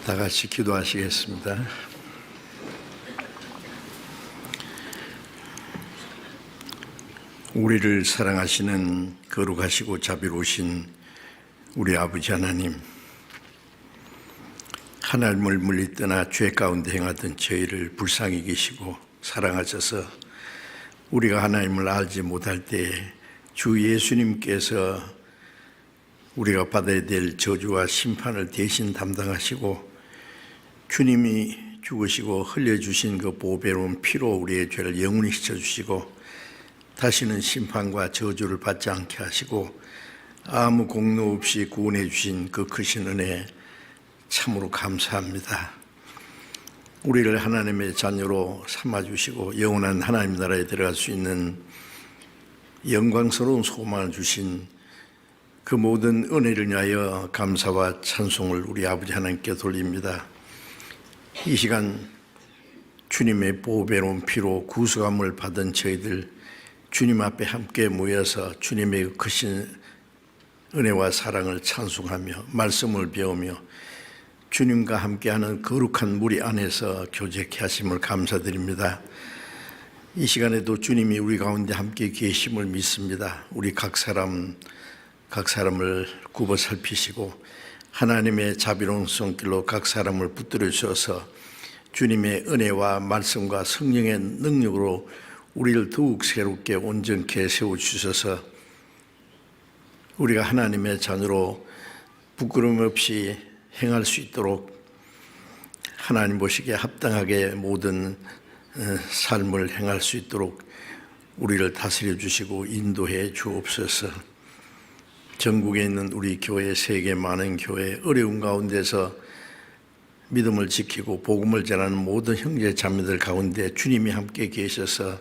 다 같이 기도하시겠습니다. 우리를 사랑하시는 거룩하시고 자비로우신 우리 아버지 하나님, 하나님을 멀리 떠나 죄 가운데 행하던 저희를 불쌍히 계시고 사랑하셔서 우리가 하나님을 알지 못할 때 주 예수님께서 우리가 받아야 될 저주와 심판을 대신 담당하시고 주님이 죽으시고 흘려주신 그 보배로운 피로 우리의 죄를 영원히 씻어주시고 다시는 심판과 저주를 받지 않게 하시고 아무 공로 없이 구원해 주신 그 크신 은혜 참으로 감사합니다. 우리를 하나님의 자녀로 삼아주시고 영원한 하나님 나라에 들어갈 수 있는 영광스러운 소망을 주신 그 모든 은혜를 위하여 감사와 찬송을 우리 아버지 하나님께 돌립니다. 이 시간 주님의 보배로운 피로 구속함을 받은 저희들 주님 앞에 함께 모여서 주님의 크신 은혜와 사랑을 찬송하며 말씀을 배우며 주님과 함께하는 거룩한 무리 안에서 교제케 하심을 감사드립니다. 이 시간에도 주님이 우리 가운데 함께 계심을 믿습니다. 우리 각 사람을 굽어 살피시고 하나님의 자비로운 손길로 각 사람을 붙들어 주셔서 주님의 은혜와 말씀과 성령의 능력으로 우리를 더욱 새롭게 온전케 세워주셔서 우리가 하나님의 자녀로 부끄러움 없이 행할 수 있도록 하나님 보시기에 합당하게 모든 삶을 행할 수 있도록 우리를 다스려 주시고 인도해 주옵소서. 전국에 있는 우리 교회, 세계 많은 교회, 어려운 가운데서 믿음을 지키고 복음을 전하는 모든 형제 자매들 가운데 주님이 함께 계셔서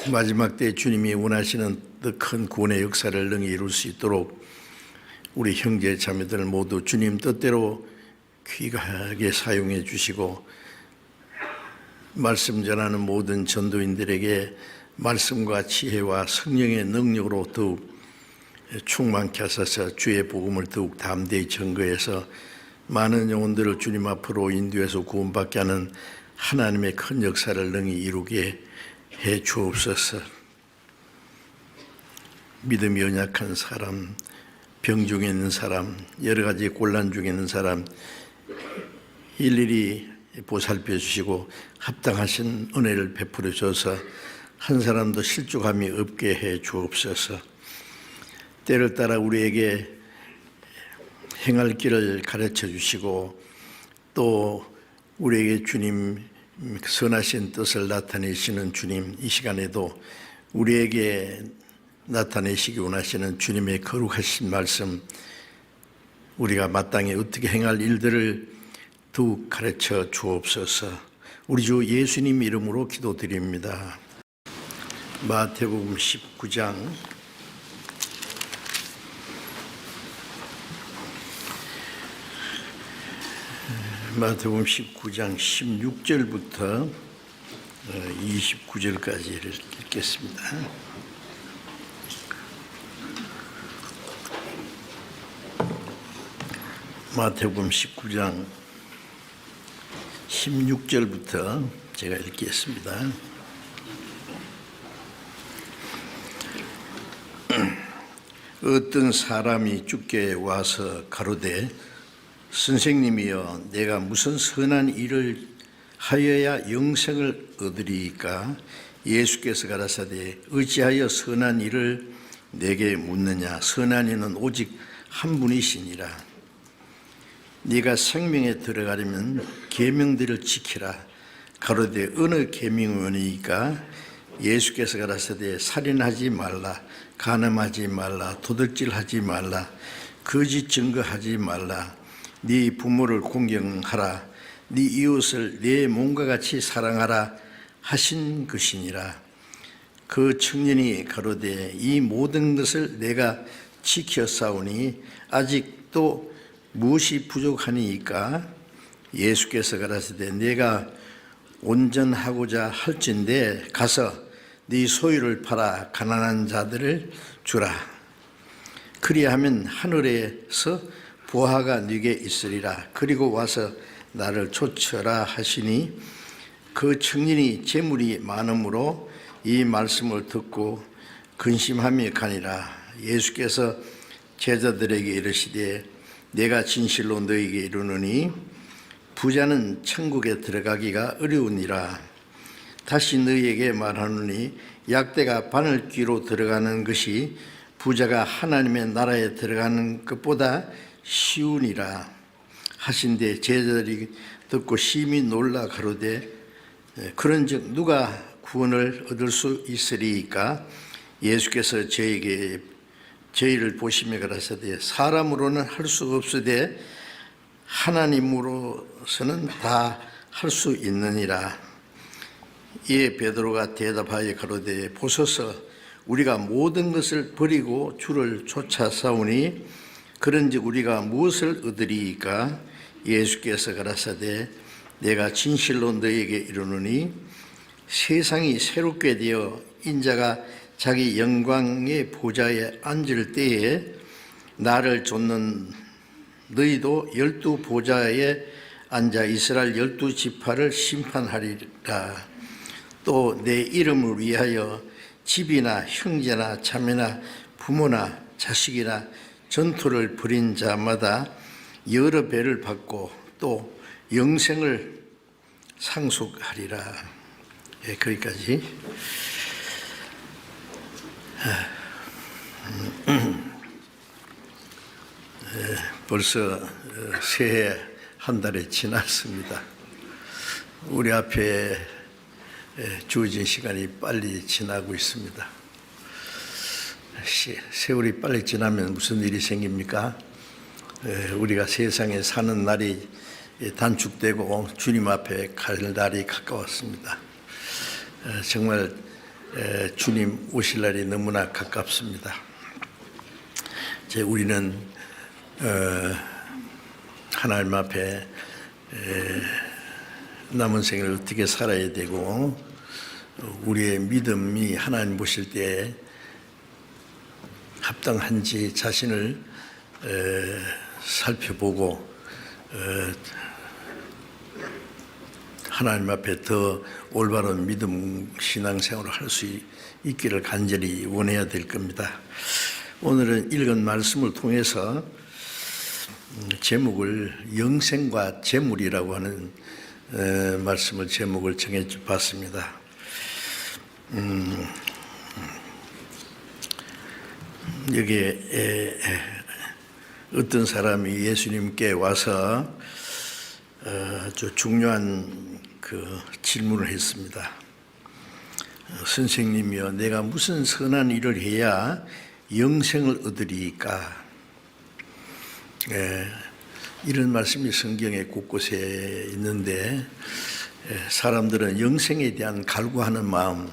마지막 때 주님이 원하시는 더 큰 구원의 역사를 능히 이룰 수 있도록 우리 형제 자매들 모두 주님 뜻대로 귀하게 사용해 주시고 말씀 전하는 모든 전도인들에게 말씀과 지혜와 성령의 능력으로 더욱 충만케 하셔서 주의 복음을 더욱 담대히 전거해서 많은 영혼들을 주님 앞으로 인도해서 구원받게 하는 하나님의 큰 역사를 능히 이루게 해 주옵소서. 믿음이 연약한 사람, 병 중에 있는 사람, 여러 가지 곤란 중에 있는 사람 일일이 보살펴 주시고 합당하신 은혜를 베풀어 주셔서 한 사람도 실족함이 없게 해 주옵소서. 때를 따라 우리에게 행할 길을 가르쳐 주시고 또 우리에게 주님 선하신 뜻을 나타내시는 주님, 이 시간에도 우리에게 나타내시기 원하시는 주님의 거룩하신 말씀, 우리가 마땅히 어떻게 행할 일들을 더욱 가르쳐 주옵소서. 우리 주 예수님 이름으로 기도드립니다. 마태복음 19장 마태복음 19장 16절부터 29절까지를 읽겠습니다. 마태복음 19장 16절부터 제가 읽겠습니다. 어떤 사람이 주께 와서 가로되 선생님이여 내가 무슨 선한 일을 하여야 영생을 얻으리이까? 예수께서 가라사대 어찌하여 선한 일을 내게 묻느냐? 선한 이는 오직 한 분이시니라. 네가 생명에 들어가려면 계명들을 지키라. 가로되 어느 계명이니까? 예수께서 가라사대 살인하지 말라, 간음하지 말라, 도둑질하지 말라, 거짓 증거하지 말라, 네 부모를 공경하라, 네 이웃을 네 몸과 같이 사랑하라 하신 것이니라. 그 청년이 가로되 이 모든 것을 내가 지켰사오니 아직도 무엇이 부족하니이까? 예수께서 가라사대 내가 온전하고자 할진대 가서 네 소유를 팔아 가난한 자들을 주라. 그리하면 하늘에서 보화가 네게 있으리라. 그리고 와서 나를 좇으라 하시니 그 청년이 재물이 많음으로 이 말씀을 듣고 근심하며 가니라. 예수께서 제자들에게 이르시되 내가 진실로 너희에게 이르노니 부자는 천국에 들어가기가 어려우니라. 다시 너희에게 말하노니 약대가 바늘귀로 들어가는 것이 부자가 하나님의 나라에 들어가는 것보다 쉬우니라 하신데 제자들이 듣고 심히 놀라 가로되 그런즉 누가 구원을 얻을 수 있으리이까? 예수께서 저희를 보시며 가라사대 사람으로는 할 수 없으되 하나님으로서는 다 할 수 있느니라. 이에 베드로가 대답하여 가로되 보소서 우리가 모든 것을 버리고 주를 쫓아싸우니 그런즉 우리가 무엇을 얻으리이까? 예수께서 가라사대 내가 진실로 너희에게 이르노니 세상이 새롭게 되어 인자가 자기 영광의 보좌에 앉을 때에 나를 좇는 너희도 12 보좌에 앉아 이스라엘 12지파를 심판하리라. 또 내 이름을 위하여 집이나 형제나 자매나 부모나 자식이나 전투를 벌인 자마다 여러 배를 받고 또 영생을 상속하리라. 예, 거기까지. 벌써 새해 한 달이 지났습니다. 우리 앞에 주어진 시간이 빨리 지나고 있습니다. 세월이 빨리 지나면 무슨 일이 생깁니까? 우리가 세상에 사는 날이 단축되고 주님 앞에 갈 날이 가까웠습니다. 정말 주님 오실 날이 너무나 가깝습니다. 우리는 하나님 앞에 남은 생을 어떻게 살아야 되고 우리의 믿음이 하나님 보실 때 합당한지 자신을 살펴보고 하나님 앞에 더 올바른 믿음 신앙생활을 할 수 있기를 간절히 원해야 될 겁니다. 오늘은 읽은 말씀을 통해서 제목을 영생과 재물이라고 하는 말씀을 제목을 정해 봤습니다. 여기에 어떤 사람이 예수님께 와서 아주 중요한 질문을 했습니다. 선생님이여, 내가 무슨 선한 일을 해야 영생을 얻으리이까? 이런 말씀이 성경에 곳곳에 있는데 사람들은 영생에 대한 갈구하는 마음이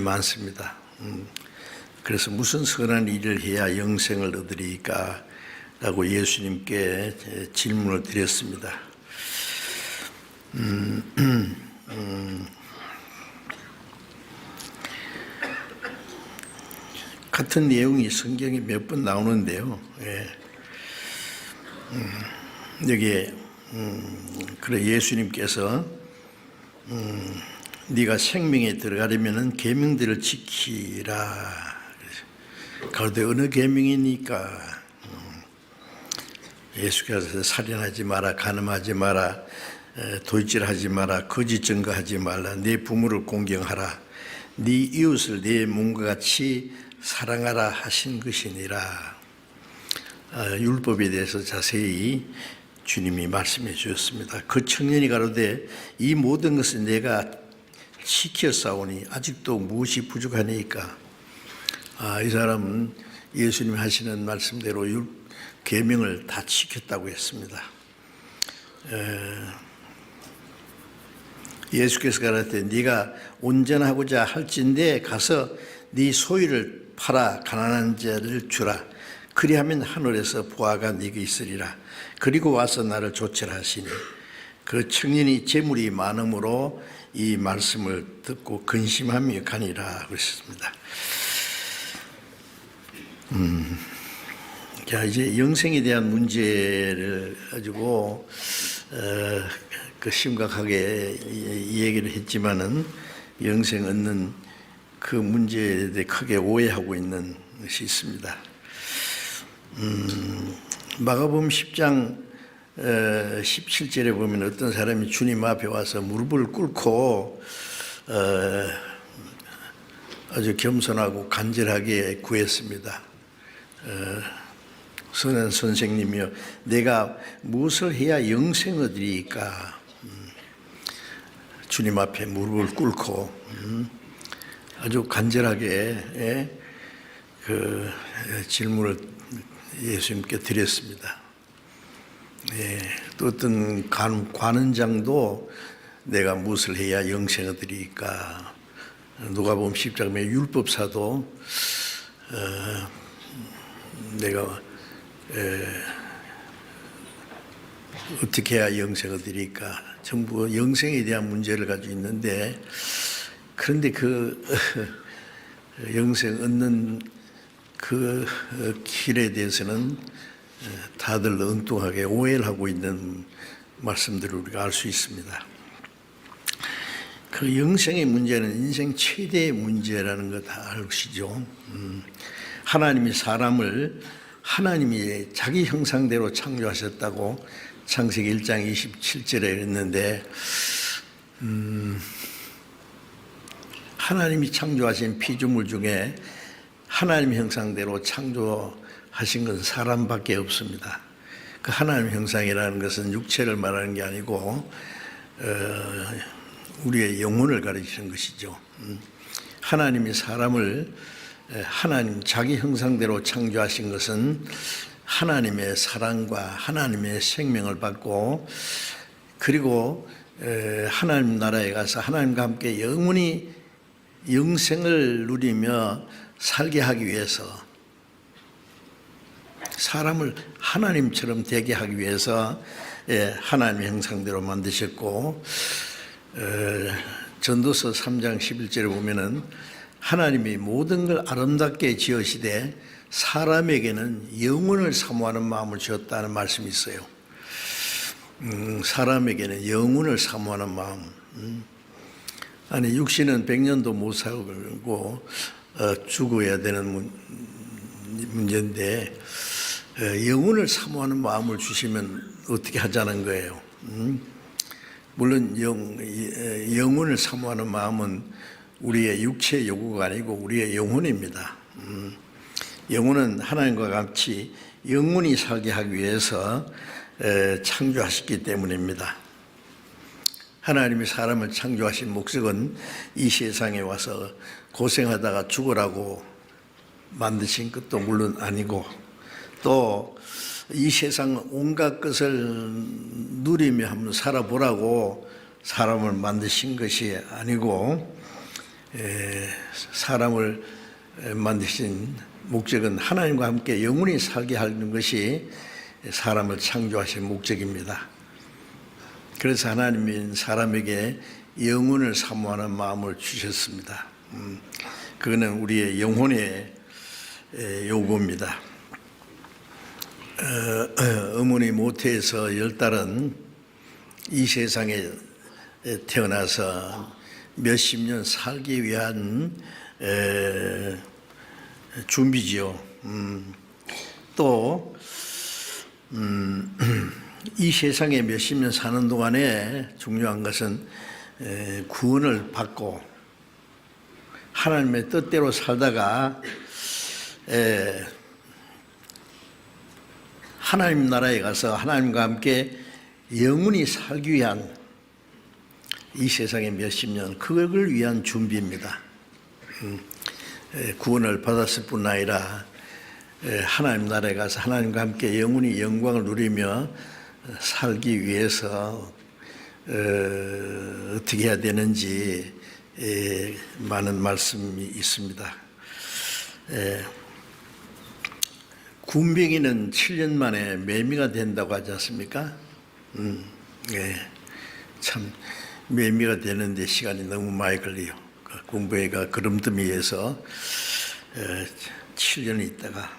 많습니다. 그래서 무슨 선한 일을 해야 영생을 얻으리이까? 라고 예수님께 질문을 드렸습니다. 같은 내용이 성경에 몇 번 나오는데요. 여기에 그래 예수님께서 네가 생명에 들어가려면은 계명들을 지키라. 그런데 어느 계명이니까? 예수께서 살인하지 마라, 간음하지 마라, 도둑질하지 마라, 거짓 증거하지 말라, 네 부모를 공경하라, 네 이웃을 네 몸과 같이 사랑하라 하신 것이니라. 율법에 대해서 자세히 주님이 말씀해 주셨습니다. 그 청년이 가로되 이 모든 것을 내가 지켰사오니 아직도 무엇이 부족하니까? 이 사람은 예수님이 하시는 말씀대로 계명을 다 지켰다고 했습니다. 예수께서 가라사대 네가 온전하고자 할진대 가서 네 소유를 팔아 가난한 자를 주라. 그리하면 하늘에서 보화가 네게 있으리라. 그리고 와서 나를 좇으라 하시니 그 청년이 재물이 많음으로 이 말씀을 듣고 근심하며 가니라 그랬습니다. 자, 이제 영생에 대한 문제를 가지고 그 심각하게 이 얘기를 했지만은 영생 얻는 그 문제에 대해 크게 오해하고 있는 것이 있습니다. 마가복음 10장 17절에 보면 어떤 사람이 주님 앞에 와서 무릎을 꿇고 아주 겸손하고 간절하게 구했습니다. 선한 선생님이여, 내가 무엇을 해야 영생 얻으리까? 주님 앞에 무릎을 꿇고 아주 간절하게 그 질문을 예수님께 드렸습니다. 또 어떤 관원장도 내가 무엇을 해야 영생 얻으리까? 누가복음 10장에 율법사도 내가 어떻게 해야 영생 얻으리까? 전부 영생에 대한 문제를 가지고 있는데, 그런데 그 영생 얻는 그 길에 대해서는 다들 엉뚱하게 오해를 하고 있는 말씀들을 우리가 알 수 있습니다. 그 영생의 문제는 인생 최대의 문제라는 거 다 아시죠? 하나님이 사람을 하나님이 자기 형상대로 창조하셨다고 창세기 1장 27절에 했는데, 하나님이 창조하신 피조물 중에 하나님 형상대로 창조하신 것은 사람밖에 없습니다. 그 하나님 형상이라는 것은 육체를 말하는 게 아니고 우리의 영혼을 가리키는 것이죠. 하나님이 사람을 하나님 자기 형상대로 창조하신 것은 하나님의 사랑과 하나님의 생명을 받고, 그리고 하나님 나라에 가서 하나님과 함께 영원히 영생을 누리며 살게 하기 위해서, 사람을 하나님처럼 되게 하기 위해서 하나님의 형상대로 만드셨고, 전도서 3장 11절에 보면은 하나님이 모든 걸 아름답게 지으시되 사람에게는 영혼을 사모하는 마음을 주었다는 말씀이 있어요. 사람에게는 영혼을 사모하는 마음. 아니, 육신은 100년도 못 살고 죽어야 되는 문제인데 영혼을 사모하는 마음을 주시면 어떻게 하자는 거예요. 물론 영혼을 사모하는 마음은 우리의 육체의 요구가 아니고 우리의 영혼입니다. 영혼은 하나님과 같이 영원히 살게 하기 위해서 창조하셨기 때문입니다. 하나님이 사람을 창조하신 목적은 이 세상에 와서 고생하다가 죽으라고 만드신 것도 물론 아니고, 또 이 세상 온갖 것을 누리며 한번 살아보라고 사람을 만드신 것이 아니고, 사람을 만드신 목적은 하나님과 함께 영원히 살게 하는 것이 사람을 창조하신 목적입니다. 그래서 하나님은 사람에게 영혼을 사모하는 마음을 주셨습니다. 그거는 우리의 영혼의 요구입니다. 어머니 모태에서 10달은 이 세상에 태어나서 몇십 년 살기 위한 준비지요. 또 이 세상에 몇십 년 사는 동안에 중요한 것은 구원을 받고 하나님의 뜻대로 살다가 하나님 나라에 가서 하나님과 함께 영원히 살기 위한, 이 세상의 몇십 년, 그걸 위한 준비입니다. 구원을 받았을 뿐 아니라 하나님 나라에 가서 하나님과 함께 영원히 영광을 누리며 살기 위해서 어떻게 해야 되는지 많은 말씀이 있습니다. 군뱅이는 7년 만에 매미가 된다고 하지 않습니까? 참 매미가 되는데 시간이 너무 많이 걸려요. 군뱅이가 그름더미에서 7년 있다가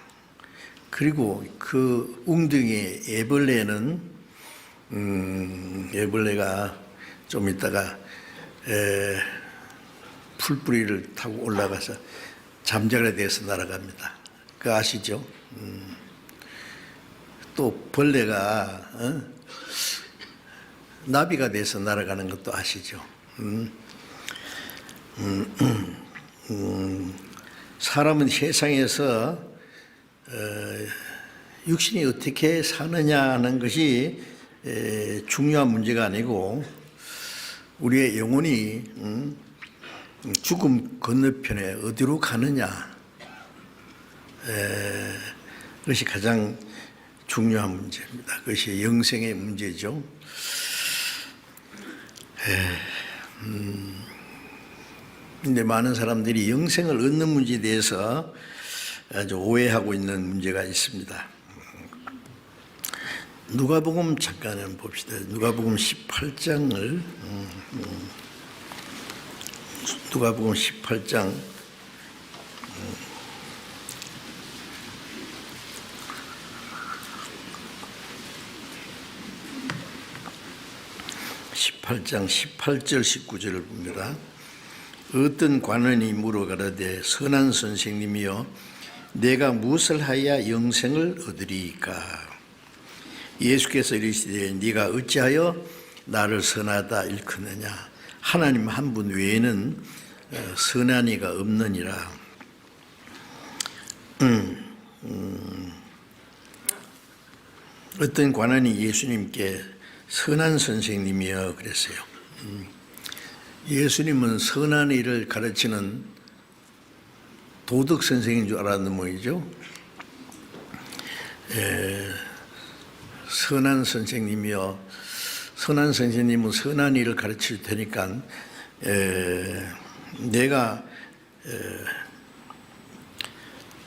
그리고 그 웅덩이 애벌레는 애벌레가 좀 있다가 풀뿌리를 타고 올라가서 잠자리에 대해서 날아갑니다. 그거 아시죠? 또 벌레가 나비가 돼서 날아가는 것도 아시죠? 사람은 세상에서 육신이 어떻게 사느냐 하는 것이 중요한 문제가 아니고 우리의 영혼이 죽음 건너편에 어디로 가느냐, 그것이 가장 중요한 문제입니다. 그것이 영생의 문제죠. 근데 많은 사람들이 영생을 얻는 문제에 대해서 아주 오해하고 있는 문제가 있습니다. 누가복음 잠깐 봅시다. 누가복음 18장을 누가복음 18장 18절 19절을 봅니다. 어떤 관원이 물어가라되 선한 선생님이여 내가 무엇을 하여야 영생을 얻으리이까? 예수께서 이르시되 네가 어찌하여 나를 선하다 일컫느냐? 하나님 한 분 외에는 선한 이가 없느니라. 어떤 관원이 예수님께 선한 선생님이여 그랬어요. 예수님은 선한 일을 가르치는 도덕 선생인 줄 알았는 모이죠. 선한 선생님이여, 선한 선생님은 선한 일을 가르칠 테니까 내가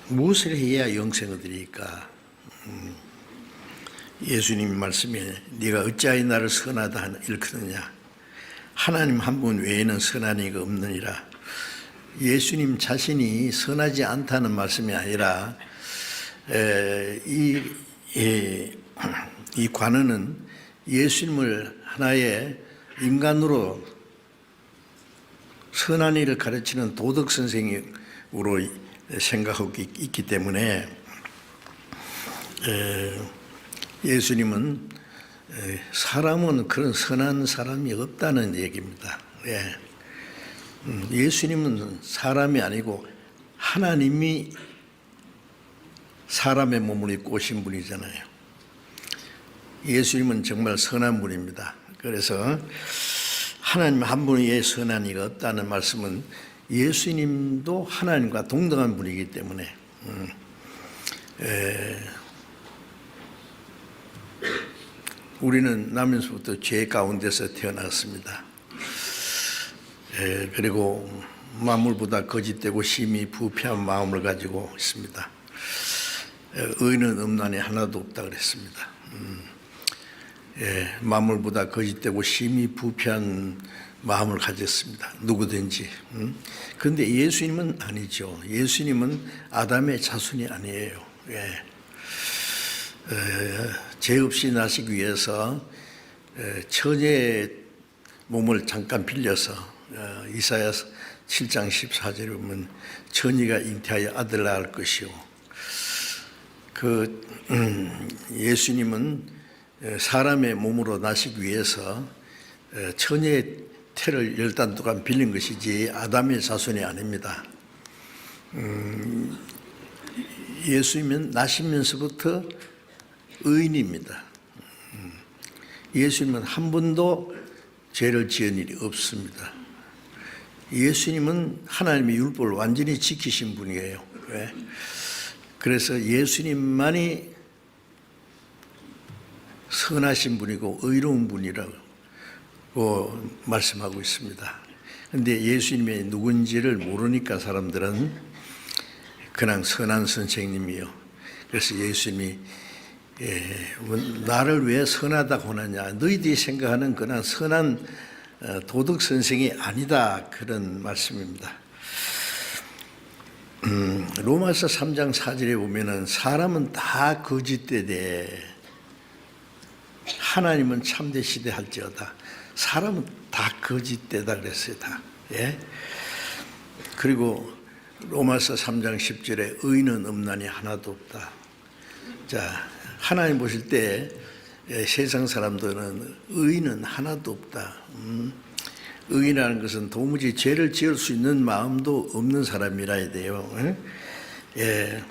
무엇을 해야 영생을 얻으리까? 예수님 말씀에 네가 어찌하여 나를 선하다 일컫느냐? 하나님 한 분 외에는 선한 이가 없느니라. 예수님 자신이 선하지 않다는 말씀이 아니라 이 관원은 예수님을 하나의 인간으로 선한 일을 가르치는 도덕 선생으로 생각하고 있기 때문에 예수님은 사람은 그런 선한 사람이 없다는 얘기입니다. 예수님은 사람이 아니고 하나님이 사람의 몸을 입고 오신 분이잖아요. 예수님은 정말 선한 분입니다. 그래서 하나님 한 분 외에 선한 이가 없다는 말씀은 예수님도 하나님과 동등한 분이기 때문에 우리는 나면서부터 죄 가운데서 태어났습니다. 그리고 만물보다 거짓되고 심히 부패한 마음을 가지고 있습니다. 의인은 없나니 하나도 없다 그랬습니다. 만물보다 거짓되고 심히 부패한 마음을 가졌습니다. 누구든지. 그런데 예수님은 아니죠. 예수님은 아담의 자손이 아니에요. 죄 없이 나시기 위해서 처녀의 몸을 잠깐 빌려서 이사야 7장 14절에 보면 처녀가 잉태하여 아들 낳을 것이요. 예수님은 사람의 몸으로 나시기 위해서 처녀의 태를 10달 동안 빌린 것이지 아담의 자손이 아닙니다. 예수님은 나시면서부터 의인입니다. 예수님은 한 번도 죄를 지은 일이 없습니다. 예수님은 하나님의 율법을 완전히 지키신 분이에요. 왜? 그래서 예수님만이 선하신 분이고 의로운 분이라고 말씀하고 있습니다. 그런데 예수님이 누군지를 모르니까 사람들은 그냥 선한 선생님이요. 그래서 예수님이 나를 왜 선하다고 하느냐? 너희들이 생각하는 그냥 선한 도덕 선생이 아니다. 그런 말씀입니다. 로마서 3장 4절에 보면은 사람은 다 거짓되되 하나님은 참되시되 할지어다. 사람은 다 거짓되다 그랬어요. 다. 예? 그리고 로마서 3장 10절에 의인은 없나니 하나도 없다. 자, 하나님 보실 때 세상 사람들은 의인은 하나도 없다. 의인이라는 것은 도무지 죄를 지을 수 있는 마음도 없는 사람이라야 돼요. 예.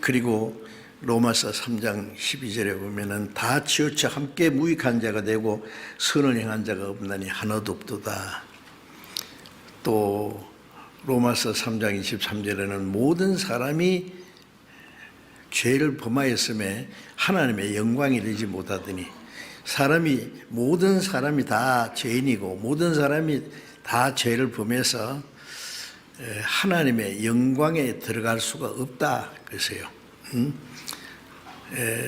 그리고 로마서 3장 12절에 보면은 다 치우쳐 함께 무익한 자가 되고 선을 행한 자가 없나니 하나도 없도다. 또 로마서 3장 23절에는 모든 사람이 죄를 범하였음에 하나님의 영광이 되지 못하더니 모든 사람이 다 죄인이고 모든 사람이 다 죄를 범해서 하나님의 영광에 들어갈 수가 없다 그랬어요.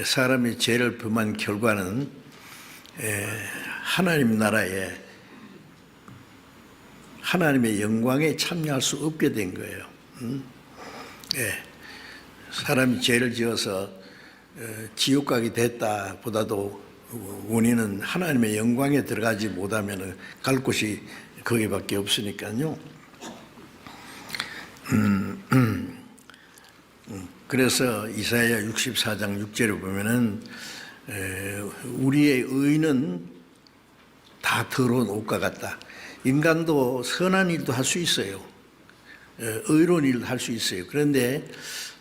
사람이 죄를 범한 결과는 하나님 나라에 하나님의 영광에 참여할 수 없게 된 거예요. 사람이 죄를 지어서 지옥 가게 됐다 보다도 원인은 하나님의 영광에 들어가지 못하면 갈 곳이 거기밖에 없으니까요. 그래서 이사야 64장 6절에 보면은 우리의 의는 다 더러운 옷과 같다. 인간도 선한 일도 할 수 있어요. 의로운 일도 할 수 있어요. 그런데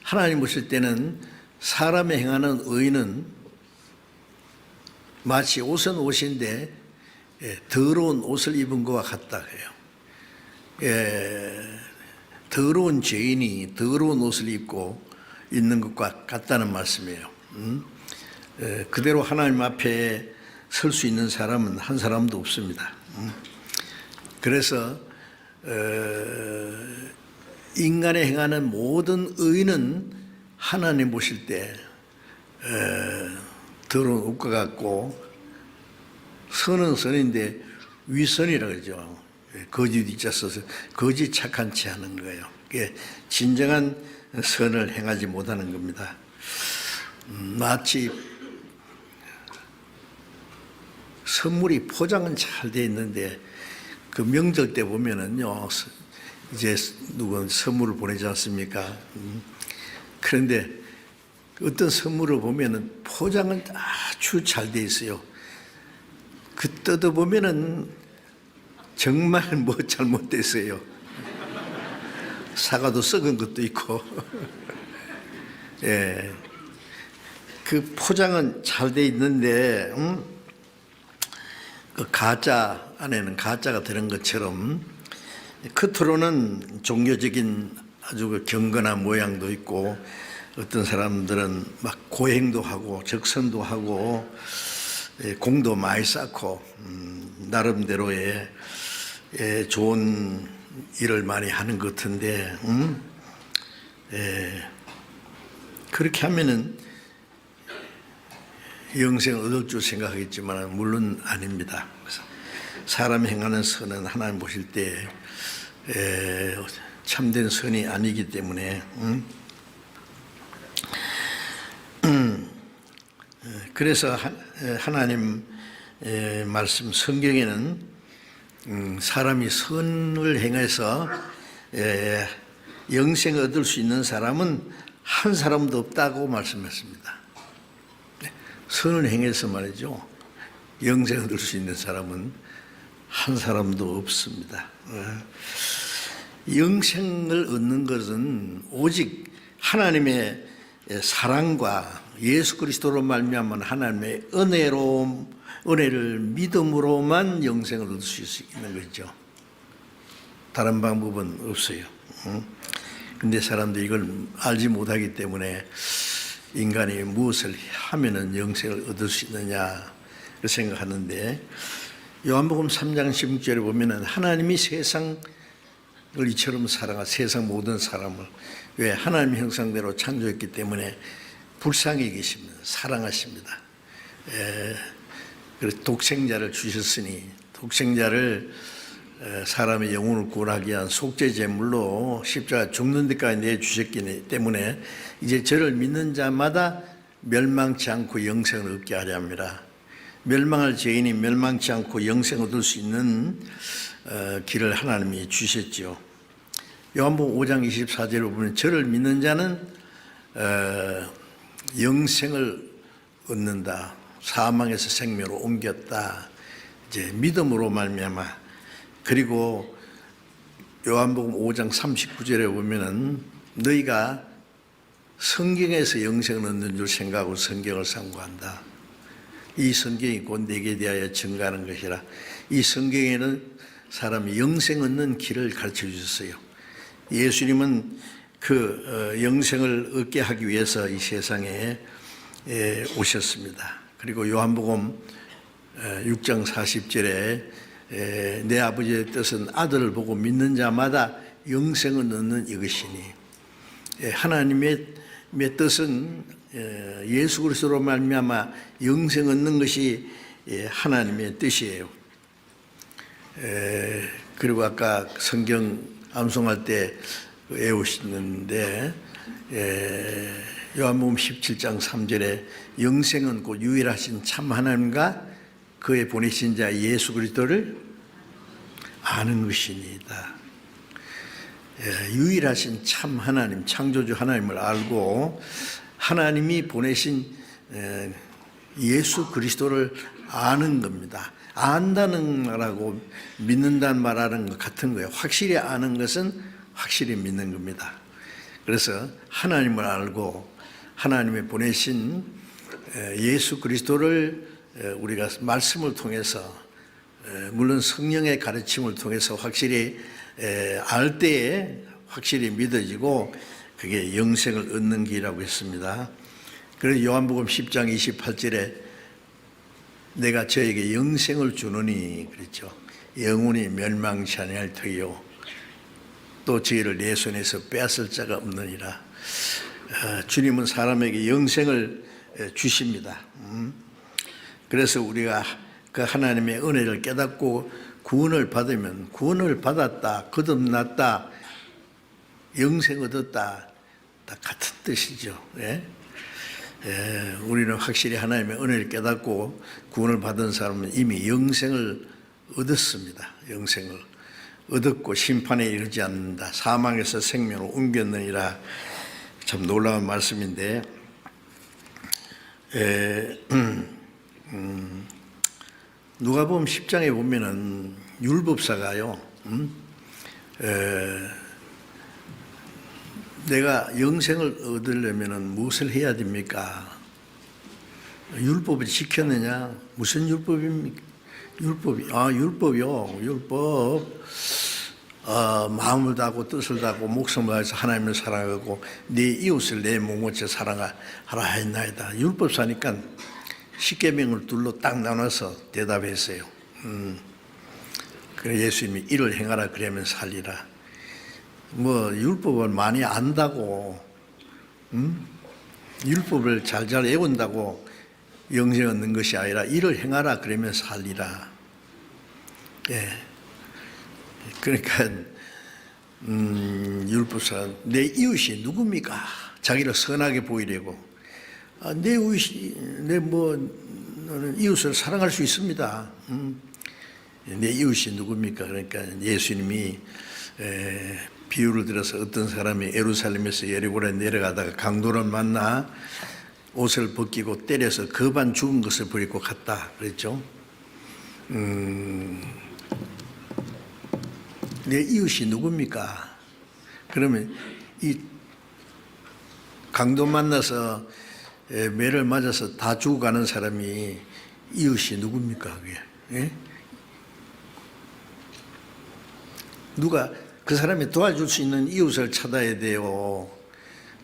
하나님 보실 때는 사람이 행하는 의는 마치 옷은 옷인데 더러운 옷을 입은 것과 같다 해요. 더러운 죄인이 더러운 옷을 입고 있는 것과 같다는 말씀이에요. 그대로 하나님 앞에 설 수 있는 사람은 한 사람도 없습니다. 그래서 인간의 행하는 모든 의는 하나님 보실 때 더러운 옷과 같고 선은 선인데 위선이라고 그러죠. 거짓 위자 써서 거짓 착한 체 하는 거예요. 진정한 선을 행하지 못하는 겁니다. 마치 선물이 포장은 잘 돼 있는데 그 명절 때 보면은요, 이제 누군 선물을 보내지 않습니까? 그런데 어떤 선물을 보면은 포장은 아주 잘 돼 있어요. 그 뜯어보면은 정말 뭐 잘못됐어요. 사과도 썩은 것도 있고. 예. 그 포장은 잘 돼 있는데, 그 가짜 안에는 가짜가 들은 것처럼 겉으로는 종교적인 아주 그 경건한 모양도 있고 어떤 사람들은 막 고행도 하고 적선도 하고 공도 많이 쌓고 나름대로의 좋은 일을 많이 하는 것 같은데 그렇게 하면은 영생을 얻을 줄 생각하겠지만 물론 아닙니다. 그래서 사람이 행하는 선은 하나님 보실 때 참된 선이 아니기 때문에 그래서 하나님 말씀 성경에는 사람이 선을 행해서 영생을 얻을 수 있는 사람은 한 사람도 없다고 말씀했습니다. 선을 행해서 말이죠. 영생을 얻을 수 있는 사람은 한 사람도 없습니다. 영생을 얻는 것은 오직 하나님의 사랑과 예수 그리스도로 말미암은 하나님의 은혜를 믿음으로만 영생을 얻을 수 있는 거죠. 다른 방법은 없어요. 근데 사람들이 이걸 알지 못하기 때문에 인간이 무엇을 하면은 영생을 얻을 수 있느냐 생각하는데 요한복음 3장 16절에 보면은 하나님이 세상을 이처럼 세상 모든 사람을 왜 하나님 형상대로 창조했기 때문에 불쌍히 계십니다. 사랑하십니다. 그래서 독생자를 주셨으니 독생자를 사람의 영혼을 구원하기 위한 속죄 제물로 십자가 죽는 데까지 내주셨기 때문에 이제 저를 믿는 자마다 멸망치 않고 영생을 얻게 하려 합니다. 멸망할 죄인이 멸망치 않고 영생을 얻을 수 있는 길을 하나님이 주셨죠. 요한복음 5장 24절을 보면 저를 믿는 자는 영생을 얻는다. 사망에서 생명으로 옮겼다. 이제 믿음으로 말미암아. 그리고 요한복음 5장 39절에 보면은 너희가 성경에서 영생을 얻는 줄 생각하고 성경을 상고한다. 이 성경이 곧 내게 대하여 증가하는 것이라. 이 성경에는 사람이 영생 얻는 길을 가르쳐 주셨어요. 예수님은 그 영생을 얻게 하기 위해서 이 세상에 오셨습니다. 그리고 요한복음 6장 40절에 내 아버지의 뜻은 아들을 보고 믿는 자마다 영생을 얻는 이것이니, 하나님의 뜻은 예수 그리스도로 말미암아 영생 얻는 것이 하나님의 뜻이에요. 그리고 아까 성경 암송할 때 외우시는데 요한복음 17장 3절에 영생은 곧 유일하신 참 하나님과 그의 보내신 자 예수 그리스도를 아는 것이니이다. 유일하신 참 하나님, 창조주 하나님을 알고 하나님이 보내신 예수 그리스도를 아는 겁니다. 안다는 말하고 믿는다는 말하는 것 같은 거예요. 확실히 아는 것은 확실히 믿는 겁니다. 그래서 하나님을 알고 하나님의 보내신 예수 그리스도를 우리가 말씀을 통해서, 물론 성령의 가르침을 통해서 확실히 알 때에 확실히 믿어지고 그게 영생을 얻는 길이라고 했습니다. 그래서 요한복음 10장 28절에 내가 저에게 영생을 주노니 그랬죠. 영혼이 멸망치 아니할 터이요 또 저희를 내 손에서 빼앗을 자가 없느니라. 주님은 사람에게 영생을 주십니다. 그래서 우리가 그 하나님의 은혜를 깨닫고 구원을 받으면 구원을 받았다, 거듭났다, 영생 얻었다, 다 같은 뜻이죠. 우리는 확실히 하나님의 은혜를 깨닫고 구원을 받은 사람은 이미 영생을 얻었습니다. 영생을 얻었고 심판에 이르지 않는다. 사망에서 생명으로 옮겼느니라. 참 놀라운 말씀인데, 누가복음 10장에 보면은 율법사가요, 내가 영생을 얻으려면은 무엇을 해야 됩니까? 율법을 지켰느냐? 무슨 율법입니까? 율법이요. 율법. 마음을 다하고 뜻을 다하고 목숨을 다해서 하나님을 사랑하고 네 이웃을 내 몸같이 사랑하라 했나이다. 율법사니까 십계명을 둘로 딱 나눠서 대답했어요. 그래 예수님이 이를 행하라 그러면 살리라. 뭐 율법을 많이 안다고, 율법을 잘잘 외운다고 영생 얻는 것이 아니라 이를 행하라 그러면 살리라. 그러니까 율법사 내 이웃이 누굽니까? 자기를 선하게 보이려고. 내 이웃이 너는 이웃을 사랑할 수 있습니다. 내 이웃이 누굽니까? 그러니까 예수님이 비유를 들어서 어떤 사람이 예루살렘에서 여리고에 내려가다가 강도를 만나 옷을 벗기고 때려서 거반 죽은 것을 버리고 갔다 그랬죠. 내 이웃이 누굽니까? 그러면 이 강도 만나서 매를 맞아서 다 죽어가는 사람이 이웃이 누굽니까? 그게? 누가 그 사람이 도와줄 수 있는 이웃을 찾아야 돼요.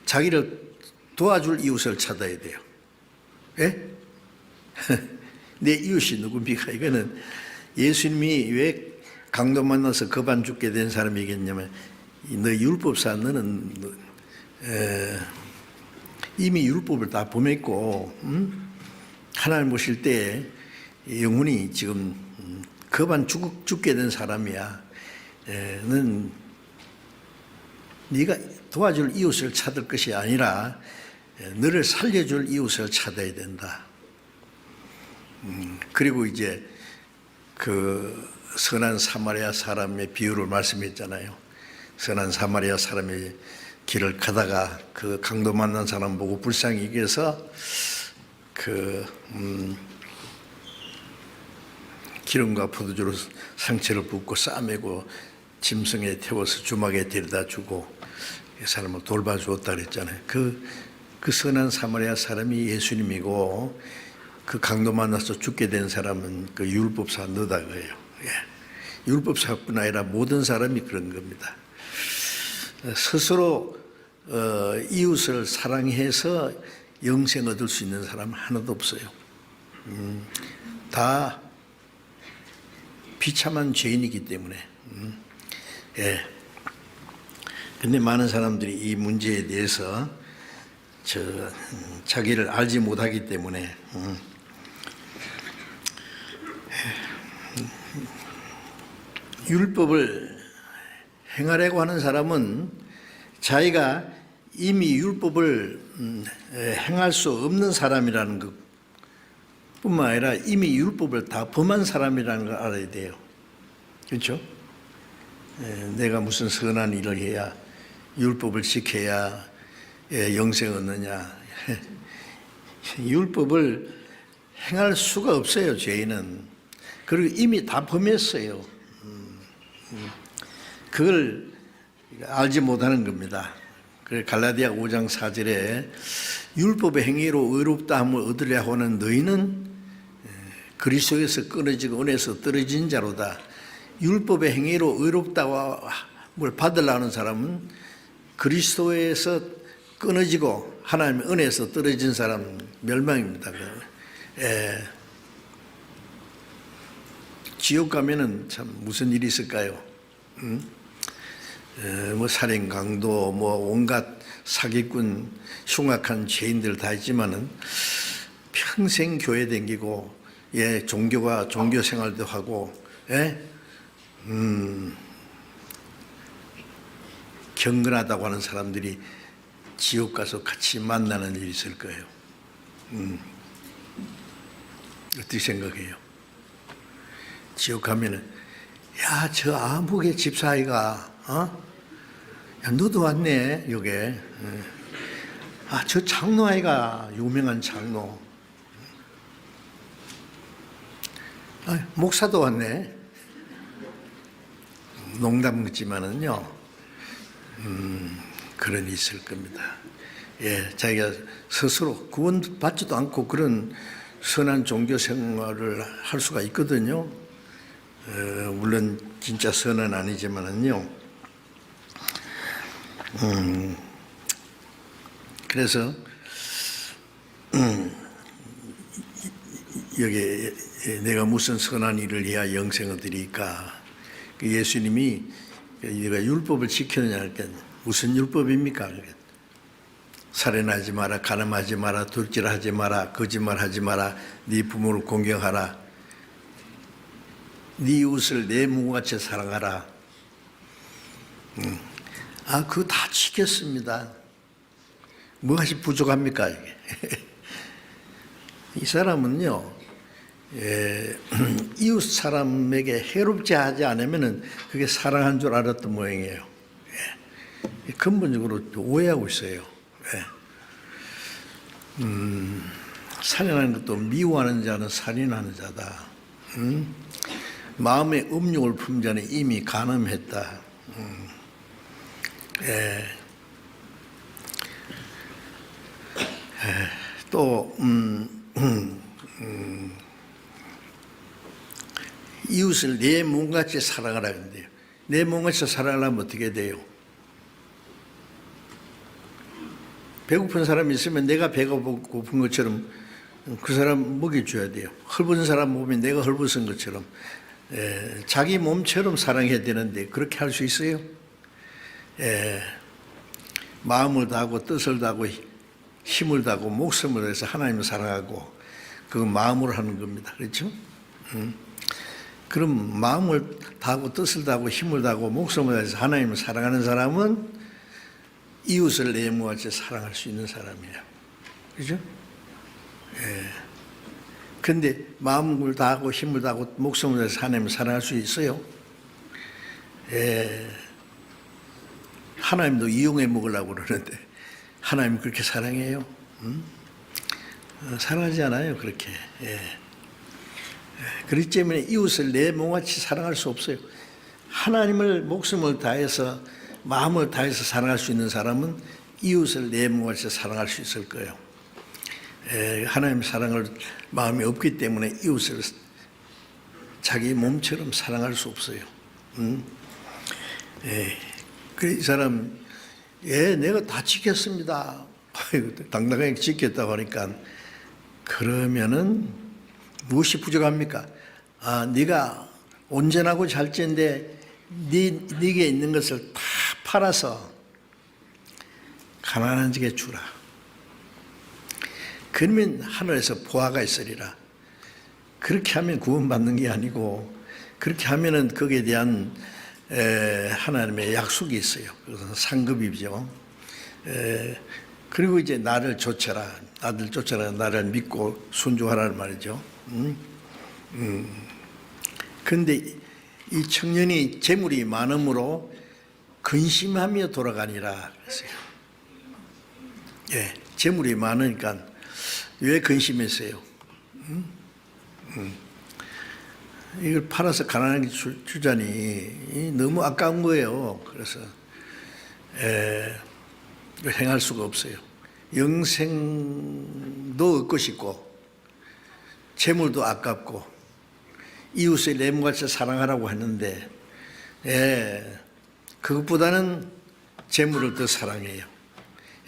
자기를 도와줄 이웃을 찾아야 돼요. 내 이웃이 누굽니까? 이거는 예수님이 왜 강도 만나서 거반 죽게 된 사람이겠냐면, 너 율법사 너는 이미 율법을 다 범했고 하나님 보실 때 영혼이 지금 그만 죽게 된 사람이야. 는 네가 도와줄 이웃을 찾을 것이 아니라 너를 살려줄 이웃을 찾아야 된다. 그리고 이제 그 선한 사마리아 사람의 비유를 말씀했잖아요. 선한 사마리아 사람이 길을 가다가 그 강도 만난 사람 보고 불쌍히 여겨서 기름과 포도주로 상처를 붓고 싸매고 짐승에 태워서 주막에 데려다 주고 이 사람을 돌봐주었다 그랬잖아요. 그 선한 사마리아 사람이 예수님이고 그 강도 만나서 죽게 된 사람은 그 율법사 너다 그래요. 율법사뿐 아니라 모든 사람이 그런 겁니다. 스스로 이웃을 사랑해서 영생 얻을 수 있는 사람 하나도 없어요. 다 비참한 죄인이기 때문에. 근데 많은 사람들이 이 문제에 대해서 자기를 알지 못하기 때문에 율법을 행하려고 하는 사람은 자기가 이미 율법을 행할 수 없는 사람이라는 것 뿐만 아니라 이미 율법을 다 범한 사람이라는 걸 알아야 돼요. 그렇죠? 내가 무슨 선한 일을 해야 율법을 지켜야 영생 얻느냐. 율법을 행할 수가 없어요, 죄인은. 그리고 이미 다 범했어요. 그걸 알지 못하는 겁니다. 그래서 갈라디아 5장 4절에 율법의 행위로 의롭다함을 얻으려 하는 너희는 그리스도에서 끊어지고 은혜에서 떨어진 자로다. 율법의 행위로 의롭다함을 받으려 하는 사람은 그리스도에서 끊어지고 하나님의 은혜에서 떨어진 사람 멸망입니다. 지옥 가면은 참 무슨 일이 있을까요? 뭐 살인, 강도, 뭐 온갖 사기꾼, 흉악한 죄인들 다 있지만은 평생 교회 다니고 종교 생활도 하고 경건하다고 하는 사람들이 지옥 가서 같이 만나는 일이 있을 거예요. 어떻게 생각해요? 지옥 가면은 야, 저 아무개 집사아이가 야, 너도 왔네 여기. 아, 저 장로 아이가 유명한 장로. 아, 목사도 왔네. 농담 같지만은요. 그런 일이 있을 겁니다. 자기가 스스로 구원받지도 않고 그런 선한 종교 생활을 할 수가 있거든요. 물론 진짜 선은 아니지만은요. 그래서 여기 내가 무슨 선한 일을 해야 영생을 드릴까? 예수님이 네가 율법을 지켰느냐 할때 무슨 율법입니까? 살인하지 마라, 간음하지 마라, 돌질하지 마라, 거짓말하지 마라, 네 부모를 공경하라, 네 이웃을 내 몸같이 사랑하라. 아, 그거 다 지켰습니다. 무엇이 부족합니까? 이게? 이 사람은요, 이웃 사람에게 해롭지 하지 않으면은 그게 사랑한 줄 알았던 모양이에요. 근본적으로 오해하고 있어요. 살인하는 것도 미워하는 자는 살인하는 자다. 마음의 음욕을 품은 자는 이미 간음했다. 또 이웃을 내 몸같이 사랑하라 그런데요. 내 몸같이 사랑하려면 어떻게 돼요? 배고픈 사람이 있으면 내가 배가 고픈 것처럼 그 사람 먹여줘야 돼요. 헐벗은 사람 보면 내가 헐벗은 것처럼 자기 몸처럼 사랑해야 되는데 그렇게 할 수 있어요? 마음을 다하고 뜻을 다하고 힘을 다하고 목숨을 다해서 하나님을 사랑하고 그 마음으로 하는 겁니다. 그렇죠? 그럼 마음을 다하고 뜻을 다하고 힘을 다하고 목숨을 다해서 하나님을 사랑하는 사람은 이웃을 내 몸같이 사랑할 수 있는 사람이에요. 그죠? 예. 근데 마음을 다하고 힘을 다하고 목숨을 다해서 하나님을 사랑할 수 있어요? 예. 하나님도 이용해 먹으려고 그러는데 하나님 그렇게 사랑해요? 사랑하지 않아요, 그렇게. 예. 그렇기 때문에 이웃을 내 몸같이 사랑할 수 없어요. 하나님을 목숨을 다해서 마음을 다해서 사랑할 수 있는 사람은 이웃을 내 몸같이 사랑할 수 있을 거예요. 하나님 사랑을 마음이 없기 때문에 이웃을 자기 몸처럼 사랑할 수 없어요. 그래 이 사람 내가 다 지켰습니다. 당당하게 지켰다고 하니까 그러면은 무엇이 부족합니까? 네가 온전하고 잘지인데 네게 있는 것을 다 팔아서 가난한 자에게 주라. 그러면 하늘에서 보화가 있으리라. 그렇게 하면 구원받는 게 아니고 그렇게 하면은 거기에 대한 하나님의 약속이 있어요. 그것은 상급이죠. 그리고 이제 나를 쫓아라. 나를 믿고 순종하라는 말이죠. 그런데 이 청년이 재물이 많음으로 근심하며 돌아가니라 그랬어요. 예, 재물이 많으니까 왜 근심했어요? 이걸 팔아서 가난하게 주자니 너무 아까운 거예요. 그래서 행할 수가 없어요. 영생도 얻고 싶고 재물도 아깝고 이웃을 내 몸같이 사랑하라고 했는데 그것보다는 재물을 더 사랑해요.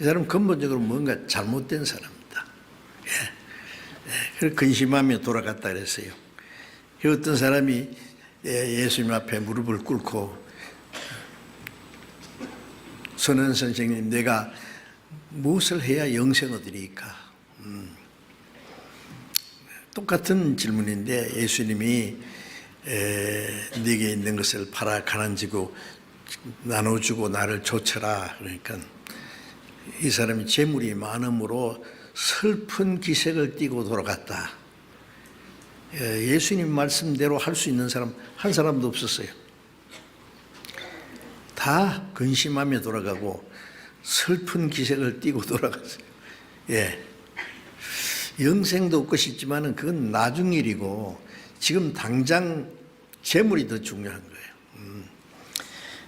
이 사람은 근본적으로 뭔가 잘못된 사람입니다. 그래서 근심하며 돌아갔다 그랬어요. 어떤 사람이 예수님 앞에 무릎을 꿇고 선은 선생님 내가 무엇을 해야 영생 얻으리까? 똑같은 질문인데 예수님이 네게 있는 것을 팔아 가난지고 나눠주고 나를 좇아라. 그러니까 이 사람이 재물이 많음으로 슬픈 기색을 띠고 돌아갔다. 예수님 말씀대로 할 수 있는 사람 한 사람도 없었어요. 다 근심하며 돌아가고 슬픈 기색을 띠고 돌아갔어요. 영생도 얻고 싶지만은 그건 나중 일이고 지금 당장 재물이 더 중요한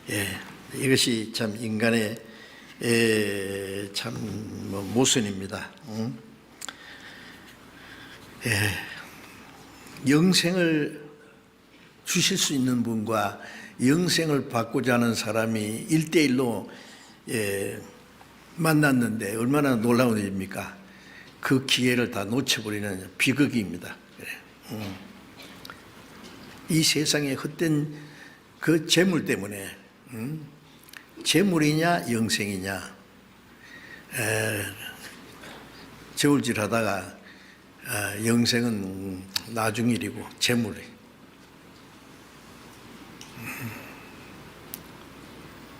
거예요. 이것이 참 인간의 참 모순입니다. 영생을 주실 수 있는 분과 영생을 받고자 하는 사람이 1대1로 만났는데 얼마나 놀라운 일입니까? 그 기회를 다 놓쳐버리는 비극입니다. 이 세상에 헛된 그 재물 때문에 재물이냐 영생이냐 저울질 하다가 영생은 나중 일이고 재물이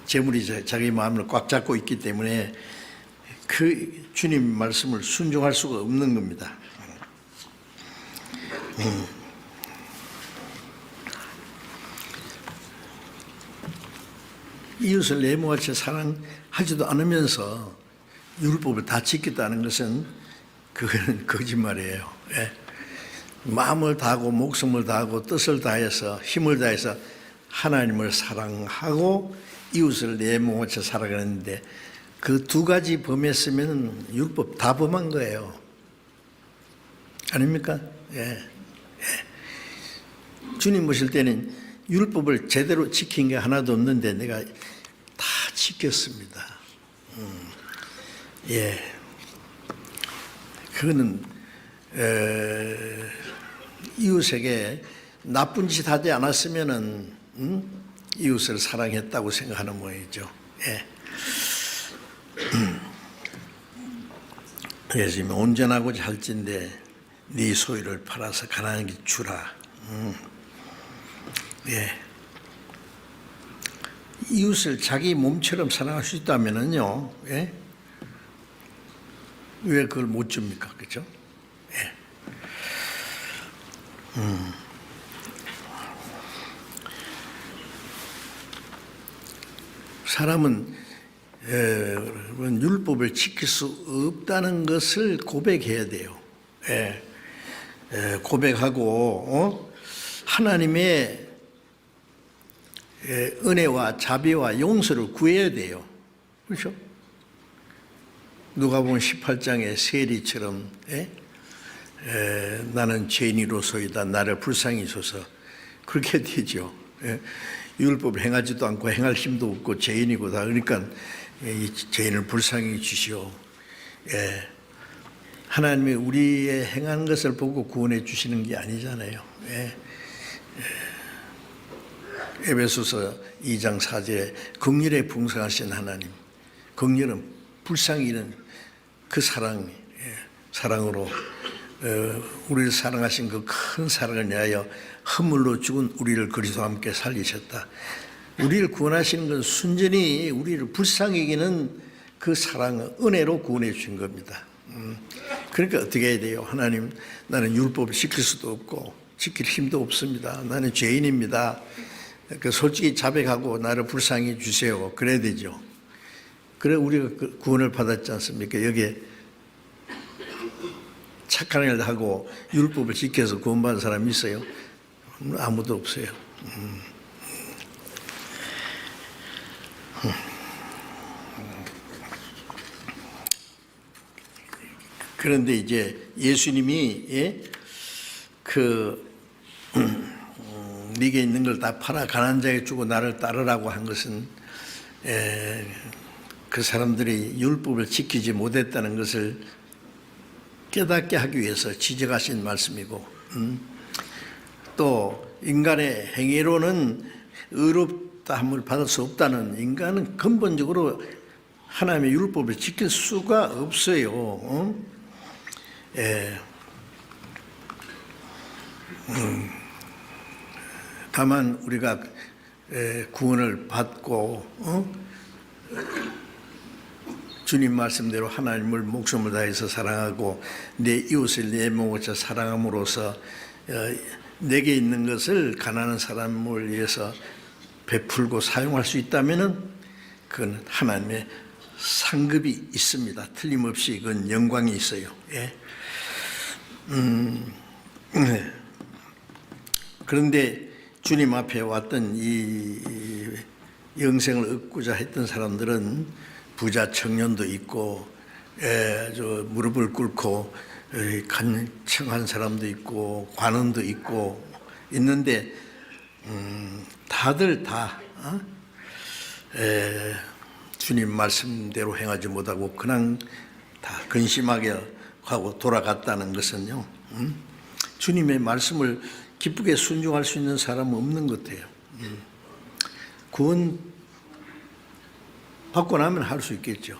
재물이 자기 마음을 꽉 잡고 있기 때문에 그 주님 말씀을 순종할 수가 없는 겁니다. 이웃을 내 몸같이 사랑하지도 않으면서 율법을 다 지켰다는 것은 그거는 거짓말이에요. 마음을 다하고 목숨을 다하고 뜻을 다해서 힘을 다해서 하나님을 사랑하고 이웃을 내 몸같이 살아가는데 그 두 가지 범했으면 율법 다 범한 거예요. 아닙니까? 주님 모실 때는 율법을 제대로 지킨 게 하나도 없는데 내가 다 지켰습니다. 그거는 이웃에게 나쁜 짓 하지 않았으면은 이웃을 사랑했다고 생각하는 모양이죠. 그래서 온전하고 잘진데 네 소유를 팔아서 가난하게 주라. 예. 이웃을 자기 몸처럼 사랑할 수 있다면은요, 예? 왜 그걸 못 줍니까? 그죠? 예. 사람은 율법을 지킬 수 없다는 것을 고백해야 돼요. 예. 고백하고 하나님의 은혜와 자비와 용서를 구해야 돼요. 그렇죠? 누가복음 18장의 세리처럼 나는 죄인이로소이다. 나를 불쌍히 여소서. 그렇게 되죠. 율법을 행하지도 않고 행할 힘도 없고 죄인이고 다. 그러니까 이 죄인을 불쌍히 주시오. 하나님이 우리의 행한 것을 보고 구원해 주시는 게 아니잖아요. 에베소서 2장 4절에 긍휼에 풍성하신 하나님, 긍휼은 불쌍히 여기는 그 사랑으로 우리를 사랑하신 그 큰 사랑을 위하여 허물로 죽은 우리를 그리스도와 함께 살리셨다. 우리를 구원하시는 건 순전히 우리를 불쌍히 여기는 그 사랑, 은혜로 구원해 주신 겁니다. 그러니까 어떻게 해야 돼요? 하나님, 나는 율법을 지킬 수도 없고 지킬 힘도 없습니다. 나는 죄인입니다. 솔직히 자백하고 나를 불쌍히 주세요. 그래야 되죠. 그래 우리가 구원을 받았지 않습니까? 여기에 착한 일을 하고 율법을 지켜서 구원받은 사람이 있어요? 아무도 없어요. 그런데 이제 예수님이 네게 있는 걸 다 팔아 가난한 자에게 주고 나를 따르라고 한 것은 그 사람들이 율법을 지키지 못했다는 것을 깨닫게 하기 위해서 지적하신 말씀이고, 또 인간의 행위로는 의롭다함을 받을 수 없다는, 인간은 근본적으로 하나님의 율법을 지킬 수가 없어요. 다만 우리가 구원을 받고 주님 말씀대로 하나님을 목숨을 다해서 사랑하고 내 이웃을 내 몸으로 사랑함으로써 내게 있는 것을 가난한 사람을 위해서 베풀고 사용할 수 있다면은 그건 하나님의 상급이 있습니다. 틀림없이 그건 영광이 있어요. 그런데 주님 앞에 왔던 이 영생을 얻고자 했던 사람들은 부자 청년도 있고, 무릎을 꿇고 간청한 사람도 있고, 관원도 있고 있는데, 다들 다 주님 말씀대로 행하지 못하고 그냥 다 근심하게 하고 돌아갔다는 것은요, 주님의 말씀을 기쁘게 순종할 수 있는 사람은 없는 것 같아요. 구원 받고 나면 할 수 있겠죠.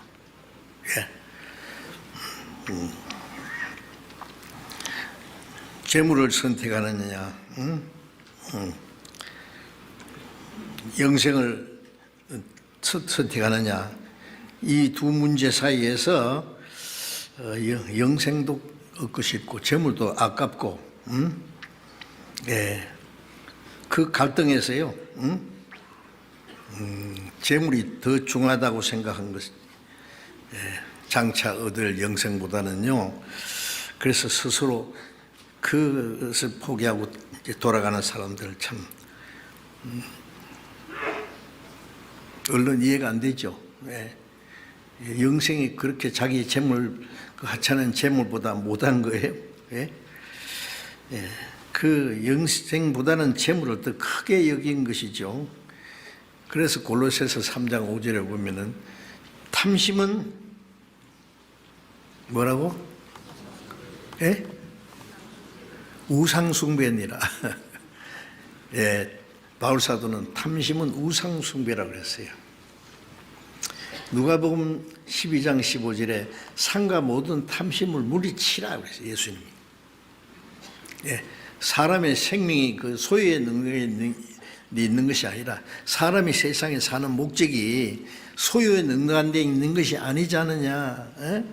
재물을 선택하느냐, 영생을 선택하느냐, 이 두 문제 사이에서 영생도 얻고 싶고 재물도 아깝고, 그 갈등에서요, 재물이 더 중요하다고 생각한 것, 장차 얻을 영생보다는요. 그래서 스스로 그것을 포기하고 이제 돌아가는 사람들 참 얼른 이해가 안 되죠. 영생이 그렇게 자기 재물, 그 하찮은 재물보다 못한 거예요. 그 영생보다는 재물을 더 크게 여긴 것이죠. 그래서 골로새서 3장 5절에 보면은 탐심은 뭐라고? 우상숭배니라. 바울사도는 탐심은 우상숭배라고 그랬어요. 누가복음 12장 15절에 상과 모든 탐심을 물리치라 그랬어요. 예수님이. 사람의 생명이 그 소유의 능력에 있는 것이 아니라 사람이 세상에 사는 목적이 소유에 능가한 데 있는 것이 아니지 않느냐. 에?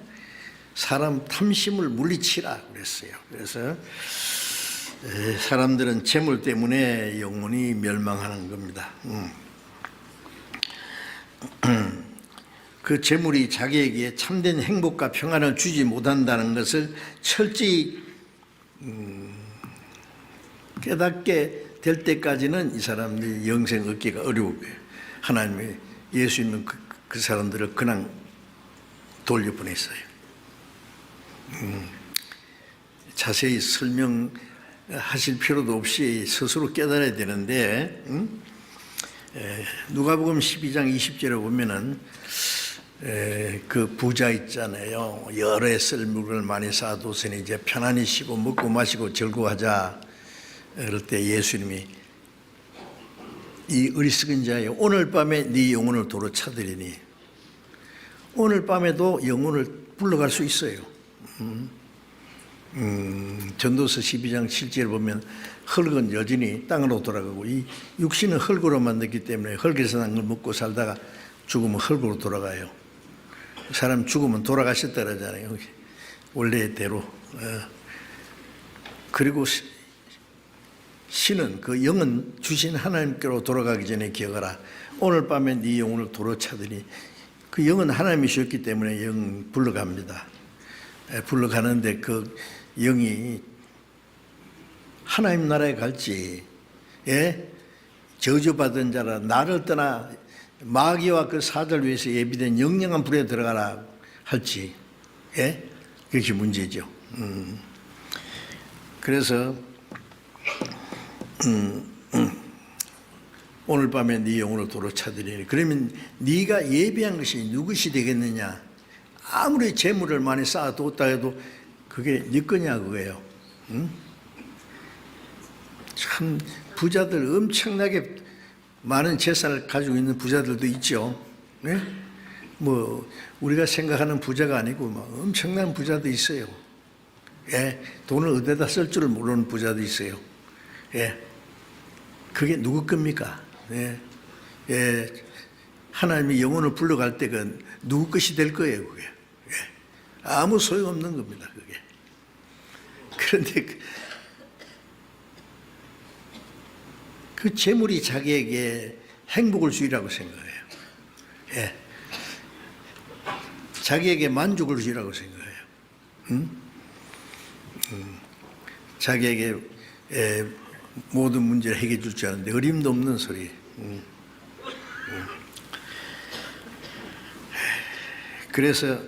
사람 탐심을 물리치라 그랬어요. 그래서 사람들은 재물 때문에 영혼이 멸망하는 겁니다. 그 재물이 자기에게 참된 행복과 평안을 주지 못한다는 것을 철저히 깨닫게 될 때까지는 이 사람들이 영생 얻기가 어려워요. 하나님이 예수님은 그 사람들을 그냥 돌려보냈어요. 자세히 설명하실 필요도 없이 스스로 깨달아야 되는데 누가복음 12장 20절에 보면은 그 부자 있잖아요. 여러 해 쓸 물건을 많이 쌓아뒀으니 이제 편안히 쉬고 먹고 마시고 즐거워하자. 그럴 때 예수님이 이 어리석은 자여 오늘 밤에 네 영혼을 도로 찾으리니 오늘 밤에도 영혼을 불러갈 수 있어요. 전도서 12장 7절에 보면 흙은 여전히 땅으로 돌아가고 이 육신은 흙으로 만들기 때문에 흙에서 난 걸 먹고 살다가 죽으면 흙으로 돌아가요. 사람 죽으면 돌아가셨다 그러잖아요. 원래대로. 그리고 신은 그 영은 주신 하나님께로 돌아가기 전에 기억하라. 오늘 밤에 네 영혼을 도로 찾으니 그 영은 하나님이 주셨기 때문에 영 불러갑니다. 불러가는데 그 영이 하나님 나라에 갈지 저주받은 자라 나를 떠나 마귀와 그 사자를 위해서 예비된 영영한 불에 들어가라 할지 그것이 문제죠. 그래서 오늘 밤에 네 영혼을 도로 찾으리니 그러면 네가 예비한 것이 누구시 되겠느냐. 아무리 재물을 많이 쌓아뒀다 해도 그게 네 거냐 그거예요. 참 부자들 엄청나게 많은 재산을 가지고 있는 부자들도 있죠. 네? 뭐 우리가 생각하는 부자가 아니고 막 엄청난 부자도 있어요. 돈을 어디다 쓸 줄을 모르는 부자도 있어요. 그게 누구 겁니까? 하나님이 영혼을 불러갈 때 그 누구 것이 될 거예요, 그게. 아무 소용없는 겁니다, 그게. 그런데 그 재물이 자기에게 행복을 주리라고 생각해요. 자기에게 만족을 주리라고 생각해요. 자기에게 모든 문제를 해결해 줄 줄 아는데 어림도 없는 소리. 그래서